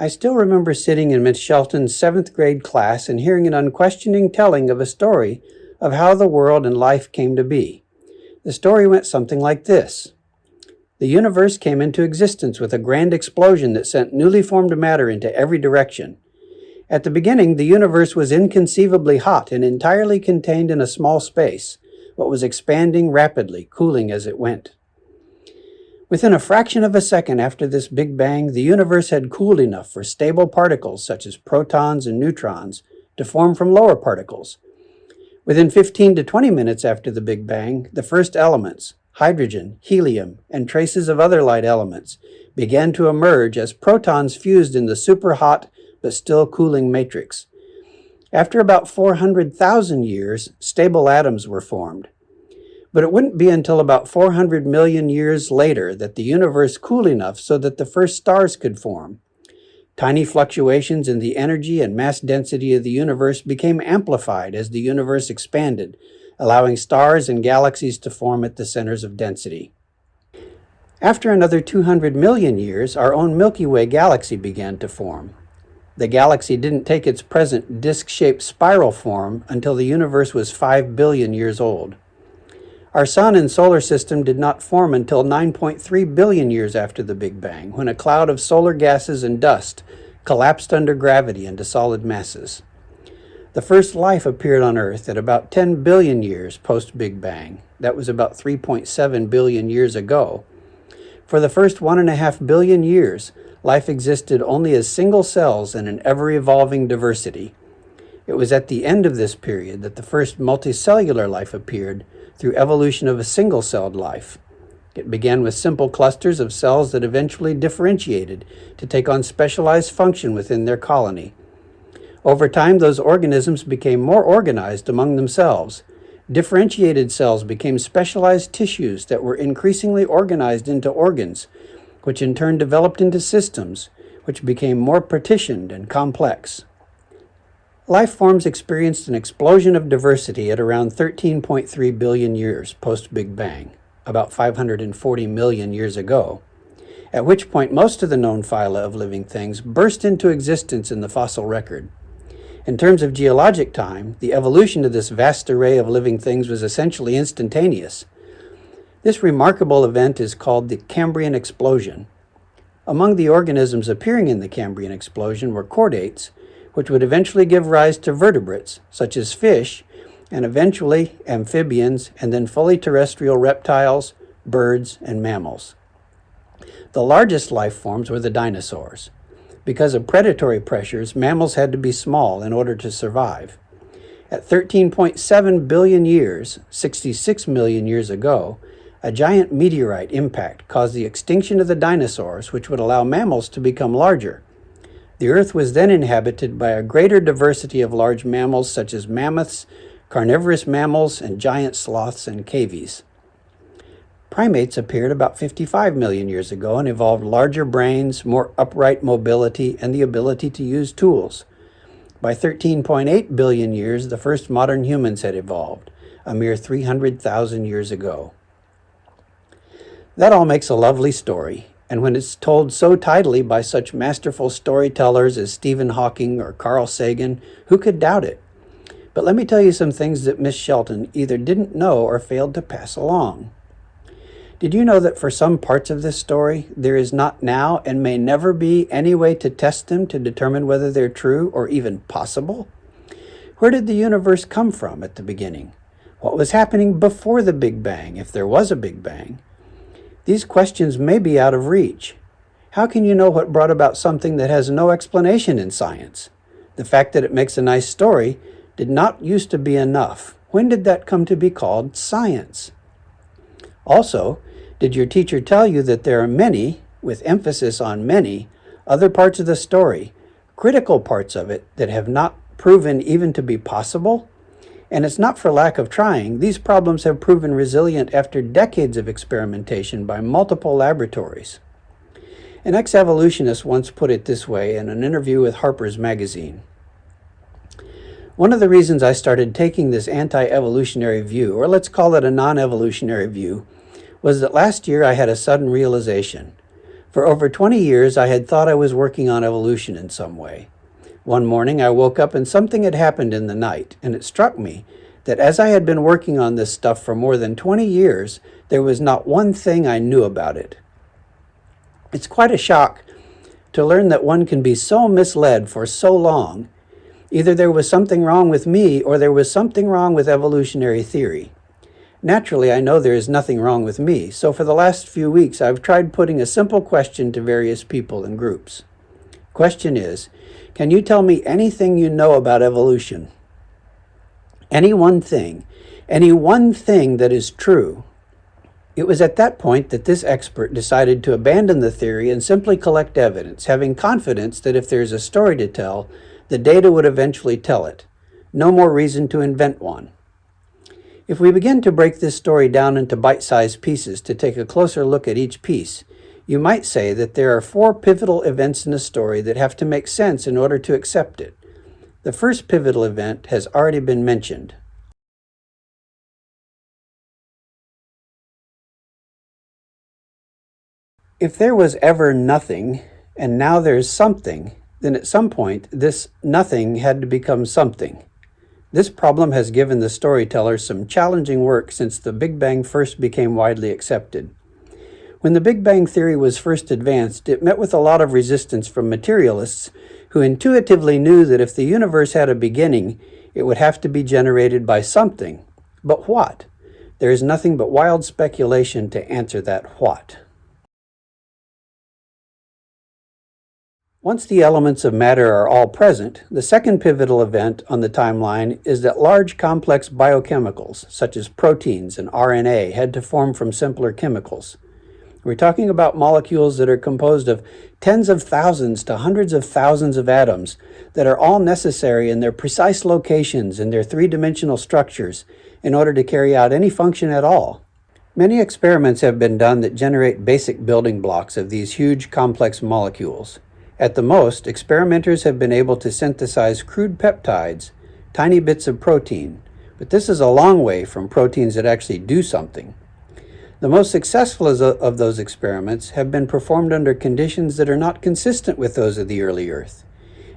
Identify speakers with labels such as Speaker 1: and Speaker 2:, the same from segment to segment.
Speaker 1: I still remember sitting in Miss Shelton's 7th grade class and hearing an unquestioning telling of a story of how the world and life came to be. The story went something like this. The universe came into existence with a grand explosion that sent newly formed matter into every direction. At the beginning, the universe was inconceivably hot and entirely contained in a small space, but was expanding rapidly, cooling as it went. Within a fraction of a second after this Big Bang, the universe had cooled enough for stable particles such as protons and neutrons to form from lower particles. Within 15 to 20 minutes after the Big Bang, the first elements, hydrogen, helium, and traces of other light elements, began to emerge as protons fused in the superhot but still cooling matrix. After about 400,000 years, stable atoms were formed. But it wouldn't be until about 400 million years later that the universe cooled enough so that the first stars could form. Tiny fluctuations in the energy and mass density of the universe became amplified as the universe expanded, allowing stars and galaxies to form at the centers of density. After another 200 million years, our own Milky Way galaxy began to form. The galaxy didn't take its present disc-shaped spiral form until the universe was 5 billion years old. Our sun and solar system did not form until 9.3 billion years after the Big Bang, when a cloud of solar gases and dust collapsed under gravity into solid masses. The first life appeared on Earth at about 10 billion years post-Big Bang. That was about 3.7 billion years ago. For the first 1.5 billion years, life existed only as single cells in an ever-evolving diversity. It was at the end of this period that the first multicellular life appeared through evolution of a single-celled life. It began with simple clusters of cells that eventually differentiated to take on specialized function within their colony. Over time, those organisms became more organized among themselves. Differentiated cells became specialized tissues that were increasingly organized into organs, which in turn developed into systems, which became more partitioned and complex. Life forms experienced an explosion of diversity at around 13.3 billion years post-Big Bang, about 540 million years ago, at which point most of the known phyla of living things burst into existence in the fossil record. In terms of geologic time, the evolution of this vast array of living things was essentially instantaneous. This remarkable event is called the Cambrian Explosion. Among the organisms appearing in the Cambrian Explosion were chordates, which would eventually give rise to vertebrates, such as fish, and eventually amphibians, and then fully terrestrial reptiles, birds, and mammals. The largest life forms were the dinosaurs. Because of predatory pressures, mammals had to be small in order to survive. At 13.7 billion years, 66 million years ago, a giant meteorite impact caused the extinction of the dinosaurs, which would allow mammals to become larger. The Earth was then inhabited by a greater diversity of large mammals such as mammoths, carnivorous mammals, and giant sloths and cavies. Primates appeared about 55 million years ago and evolved larger brains, more upright mobility, and the ability to use tools. By 13.8 billion years, the first modern humans had evolved, a mere 300,000 years ago. That all makes a lovely story, and when it's told so tidily by such masterful storytellers as Stephen Hawking or Carl Sagan, who could doubt it? But let me tell you some things that Miss Shelton either didn't know or failed to pass along. Did you know that for some parts of this story, there is not now and may never be any way to test them to determine whether they're true or even possible? Where did the universe come from at the beginning? What was happening before the Big Bang, if there was a Big Bang? These questions may be out of reach. How can you know what brought about something that has no explanation in science? The fact that it makes a nice story did not used to be enough. When did that come to be called science? Also, did your teacher tell you that there are many, with emphasis on many, other parts of the story, critical parts of it, that have not proven even to be possible? And it's not for lack of trying. These problems have proven resilient after decades of experimentation by multiple laboratories. An ex-evolutionist once put it this way in an interview with Harper's Magazine. One of the reasons I started taking this anti-evolutionary view, or let's call it a non-evolutionary view, was that last year I had a sudden realization. For over 20 years, I had thought I was working on evolution in some way. One morning, I woke up and something had happened in the night, and it struck me that as I had been working on this stuff for more than 20 years, there was not one thing I knew about it. It's quite a shock to learn that one can be so misled for so long. Either there was something wrong with me or there was something wrong with evolutionary theory. Naturally, I know there is nothing wrong with me, so for the last few weeks I've tried putting a simple question to various people and groups. Question is, can you tell me anything you know about evolution? Any one thing that is true. It was at that point that this expert decided to abandon the theory and simply collect evidence, having confidence that if there is a story to tell, the data would eventually tell it. No more reason to invent one. If we begin to break this story down into bite-sized pieces to take a closer look at each piece, you might say that there are 4 pivotal events in a story that have to make sense in order to accept it. The first pivotal event has already been mentioned. If there was ever nothing, and now there's something, then at some point this nothing had to become something. This problem has given the storyteller some challenging work since the Big Bang first became widely accepted. When the Big Bang theory was first advanced, it met with a lot of resistance from materialists who intuitively knew that if the universe had a beginning, it would have to be generated by something. But what? There is nothing but wild speculation to answer that what. Once the elements of matter are all present, the second pivotal event on the timeline is that large complex biochemicals, such as proteins and RNA, had to form from simpler chemicals. We're talking about molecules that are composed of tens of thousands to hundreds of thousands of atoms that are all necessary in their precise locations in their 3-dimensional structures in order to carry out any function at all. Many experiments have been done that generate basic building blocks of these huge complex molecules. At the most, experimenters have been able to synthesize crude peptides, tiny bits of protein, but this is a long way from proteins that actually do something. The most successful of those experiments have been performed under conditions that are not consistent with those of the early Earth.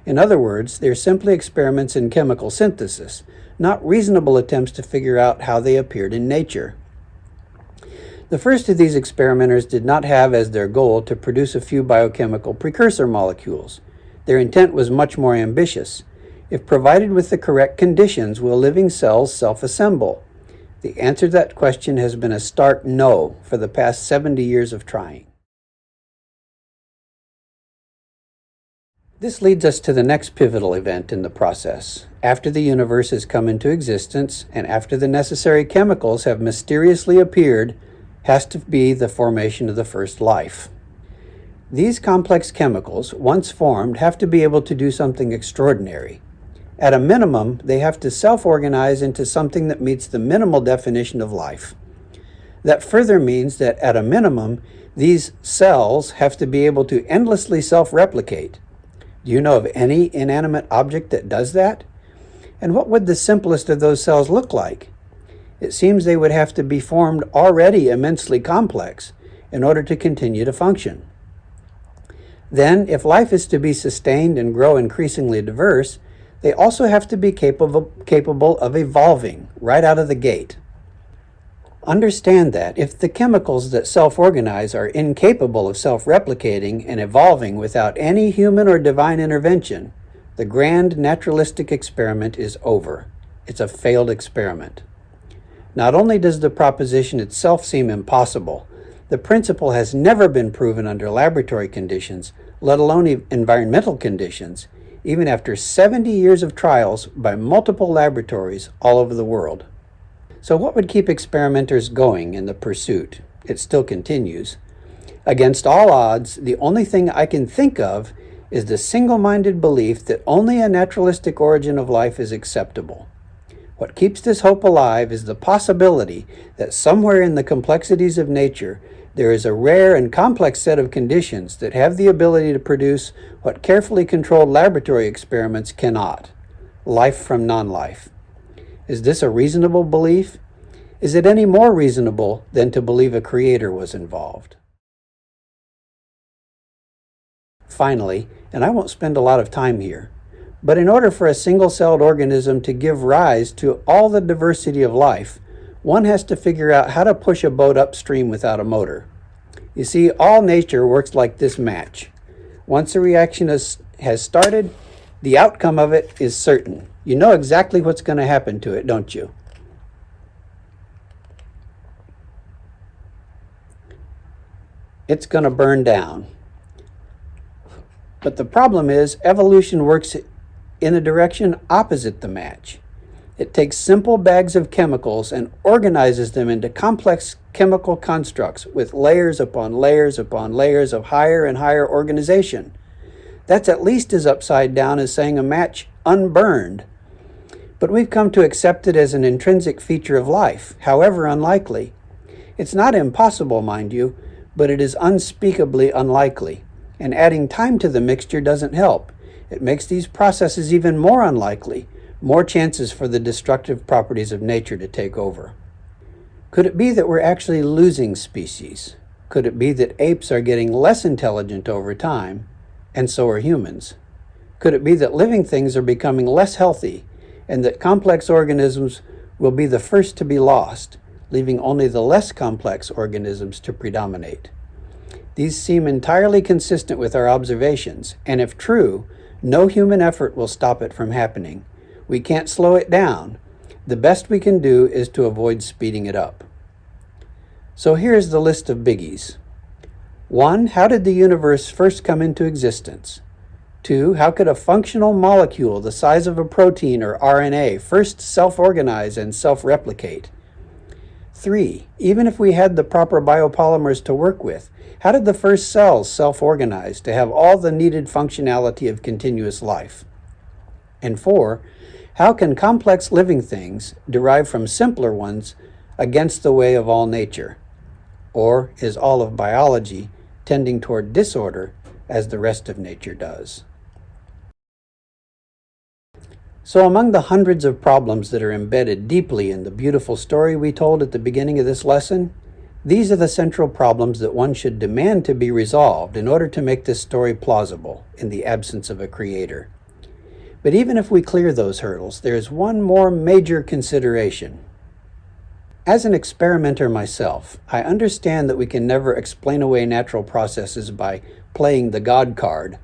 Speaker 1: In other words, they're simply experiments in chemical synthesis, not reasonable attempts to figure out how they appeared in nature. The first of these experimenters did not have as their goal to produce a few biochemical precursor molecules. Their intent was much more ambitious. If provided with the correct conditions, will living cells self-assemble? The answer to that question has been a stark no for the past 70 years of trying. This leads us to the next pivotal event in the process. After the universe has come into existence, and after the necessary chemicals have mysteriously appeared, has to be the formation of the first life. These complex chemicals, once formed, have to be able to do something extraordinary. At a minimum, they have to self-organize into something that meets the minimal definition of life. That further means that at a minimum, these cells have to be able to endlessly self-replicate. Do you know of any inanimate object that does that? And what would the simplest of those cells look like? It seems they would have to be formed already immensely complex in order to continue to function. Then, if life is to be sustained and grow increasingly diverse, they also have to be capable of evolving right out of the gate. Understand that if the chemicals that self-organize are incapable of self-replicating and evolving without any human or divine intervention, the grand naturalistic experiment is over. It's a failed experiment. Not only does the proposition itself seem impossible, the principle has never been proven under laboratory conditions, let alone environmental conditions, even after 70 years of trials by multiple laboratories all over the world. So what would keep experimenters going in the pursuit? It still continues. Against all odds, the only thing I can think of is the single-minded belief that only a naturalistic origin of life is acceptable. What keeps this hope alive is the possibility that somewhere in the complexities of nature, there is a rare and complex set of conditions that have the ability to produce what carefully controlled laboratory experiments cannot: life from non-life. Is this a reasonable belief? Is it any more reasonable than to believe a creator was involved? Finally, and I won't spend a lot of time here, but in order for a single-celled organism to give rise to all the diversity of life, one has to figure out how to push a boat upstream without a motor. You see, all nature works like this match. Once a reaction has started, the outcome of it is certain. You know exactly what's going to happen to it, don't you? It's going to burn down. But the problem is, evolution works in a direction opposite the match. It takes simple bags of chemicals and organizes them into complex chemical constructs with layers upon layers upon layers of higher and higher organization. That's at least as upside down as saying a match unburned. But we've come to accept it as an intrinsic feature of life, however unlikely. It's not impossible, mind you, but it is unspeakably unlikely. And adding time to the mixture doesn't help. It makes these processes even more unlikely, more chances for the destructive properties of nature to take over. Could it be that we're actually losing species? Could it be that apes are getting less intelligent over time, and so are humans? Could it be that living things are becoming less healthy, and that complex organisms will be the first to be lost, leaving only the less complex organisms to predominate? These seem entirely consistent with our observations, and if true, no human effort will stop it from happening. We can't slow it down. The best we can do is to avoid speeding it up. So here's the list of biggies. 1. How did the universe first come into existence? 2. How could a functional molecule the size of a protein or RNA first self-organize and self-replicate? 3. Even if we had the proper biopolymers to work with, how did the first cells self-organize to have all the needed functionality of continuous life? And 4. How can complex living things derive from simpler ones against the way of all nature? Or is all of biology tending toward disorder as the rest of nature does? So among the hundreds of problems that are embedded deeply in the beautiful story we told at the beginning of this lesson, these are the central problems that one should demand to be resolved in order to make this story plausible in the absence of a creator. But even if we clear those hurdles, there is one more major consideration. As an experimenter myself, I understand that we can never explain away natural processes by playing the God card,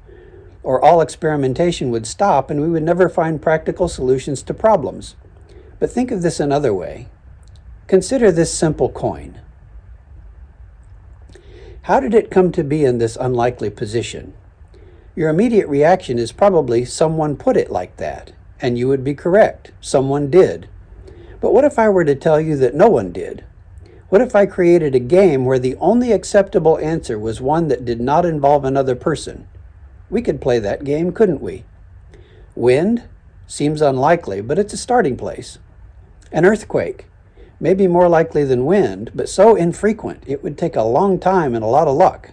Speaker 1: or all experimentation would stop and we would never find practical solutions to problems. But think of this another way. Consider this simple coin. How did it come to be in this unlikely position? Your immediate reaction is probably someone put it like that, and you would be correct. Someone did. But what if I were to tell you that no one did? What if I created a game where the only acceptable answer was one that did not involve another person? We could play that game, couldn't we? Wind? Seems unlikely, but it's a starting place. An earthquake? Maybe more likely than wind, but so infrequent it would take a long time and a lot of luck.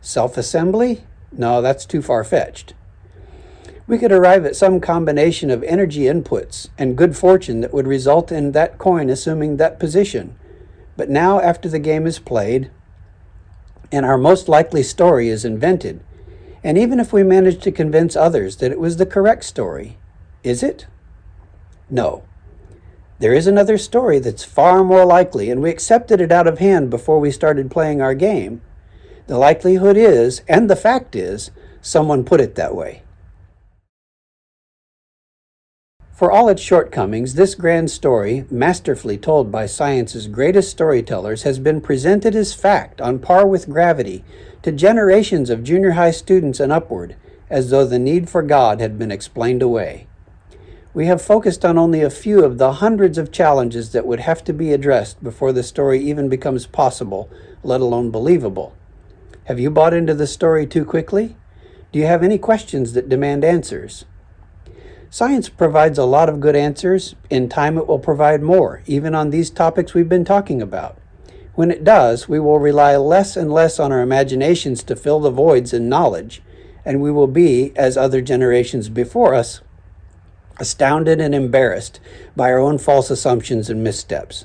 Speaker 1: Self-assembly? No, that's too far-fetched. We could arrive at some combination of energy inputs and good fortune that would result in that coin assuming that position. But now, after the game is played, and our most likely story is invented, and even if we manage to convince others that it was the correct story, is it? No. There is another story that's far more likely, and we accepted it out of hand before we started playing our game. The likelihood is, and the fact is, someone put it that way. For all its shortcomings, this grand story, masterfully told by science's greatest storytellers, has been presented as fact on par with gravity to generations of junior high students and upward, as though the need for God had been explained away. We have focused on only a few of the hundreds of challenges that would have to be addressed before the story even becomes possible, let alone believable. Have you bought into the story too quickly? Do you have any questions that demand answers? Science provides a lot of good answers. In time it will provide more, even on these topics we've been talking about. When it does, we will rely less and less on our imaginations to fill the voids in knowledge, and we will be, as other generations before us, astounded and embarrassed by our own false assumptions and missteps.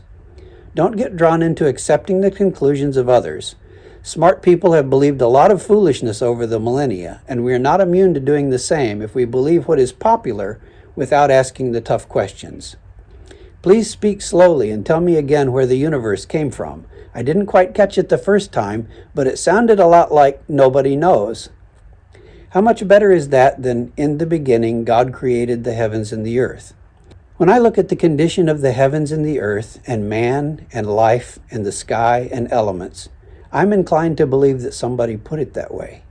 Speaker 1: Don't get drawn into accepting the conclusions of others. Smart people have believed a lot of foolishness over the millennia, and we are not immune to doing the same if we believe what is popular without asking the tough questions. Please speak slowly and tell me again where the universe came from. I didn't quite catch it the first time, but it sounded a lot like nobody knows. How much better is that than in the beginning God created the heavens and the earth? When I look at the condition of the heavens and the earth and man and life and the sky and elements, I'm inclined to believe that somebody put it that way.